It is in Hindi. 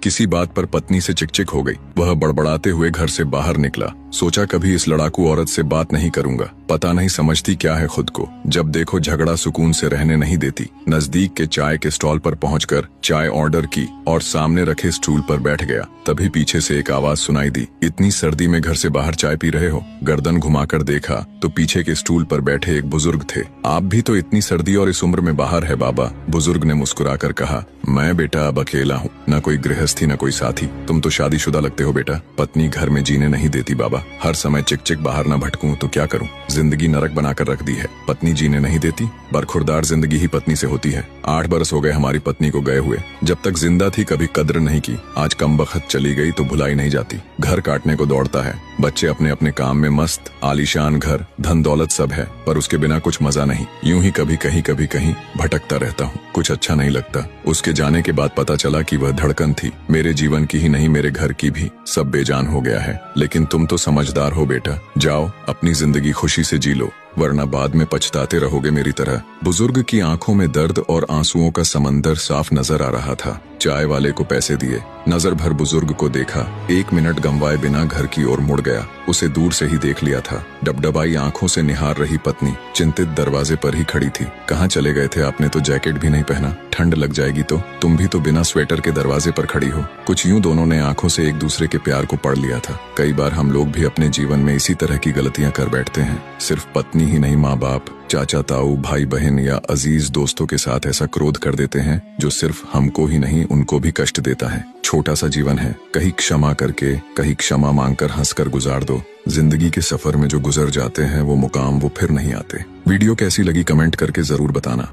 किसी बात पर पत्नी से चिकचिक हो गई। वह बड़बड़ाते हुए घर से बाहर निकला। सोचा कभी इस लड़ाकू औरत से बात नहीं करूंगा, पता नहीं समझती क्या है खुद को। जब देखो झगड़ा सुकून से रहने नहीं देती। नजदीक के चाय के स्टॉल पर पहुंचकर चाय ऑर्डर की और सामने रखे स्टूल पर बैठ गया। तभी पीछे से एक आवाज सुनाई दी, इतनी सर्दी में घर से बाहर चाय पी रहे हो? गर्दन घुमाकर देखा तो पीछे के स्टूल पर बैठे एक बुजुर्ग थे। आप भी तो इतनी सर्दी और इस उम्र में बाहर है बाबा, बुजुर्ग ने मुस्कुराकर कहा। मैं बेटा अब अकेला हूँ, न कोई गृहस्थी न कोई साथी। तुम तो शादीशुदा लगते हो बेटा। पत्नी घर में जीने नहीं देती बाबा, हर समय चिक बाहर न भटकूं तो क्या करूं? जिंदगी नरक बनाकर रख दी है। पत्नी जीने नहीं देती, बरखुरदार जिंदगी ही पत्नी से होती है। 8 बरस हो गए हमारी पत्नी को गए हुए। जब तक जिंदा थी कभी कद्र नहीं की, आज कमबख्त चली गई तो भुलाई नहीं जाती। घर काटने को दौड़ता है। बच्चे अपने अपने काम में मस्त, आलीशान घर, धन दौलत सब है, पर उसके बिना कुछ मजा नहीं। यूं ही कभी कहीं भटकता रहता हूँ, कुछ अच्छा नहीं लगता। उसके जाने के बाद पता चला कि वह धड़कन थी, मेरे जीवन की ही नहीं मेरे घर की भी। सब बेजान हो गया है। लेकिन तुम तो समझदार हो बेटा, जाओ अपनी जिंदगी खुशी से जी लो, वरना बाद में पछताते रहोगे मेरी तरह। बुजुर्ग की आंखों में दर्द और आंसुओं का समंदर साफ नजर आ रहा था। चाय वाले को पैसे दिए, नजर भर बुजुर्ग को देखा। 1 मिनट गंवाए बिना घर की ओर मुड़ गया। उसे दूर से ही देख लिया था। डबडबाई आंखों से निहार रही पत्नी चिंतित दरवाजे पर ही खड़ी थी। कहाँ चले गए थे? आपने तो जैकेट भी नहीं पहना, ठंड लग जाएगी तो। तुम भी तो बिना स्वेटर के दरवाजे पर खड़ी हो। कुछ यूं दोनों ने आंखों से एक दूसरे के प्यार को पढ़ लिया था। कई बार हम लोग भी अपने जीवन में इसी तरह की गलतियां कर बैठते हैं। सिर्फ पत्नी ही नहीं, माँ बाप, चाचा ताऊ, भाई बहन या अजीज दोस्तों के साथ ऐसा क्रोध कर देते हैं जो सिर्फ हमको ही नहीं उनको भी कष्ट देता है। छोटा सा जीवन है, कहीं क्षमा करके कहीं क्षमा मांगकर हंसकर गुजार दो। जिंदगी के सफर में जो गुजर जाते हैं वो मुकाम वो फिर नहीं आते। वीडियो कैसी लगी कमेंट करके जरूर बताना।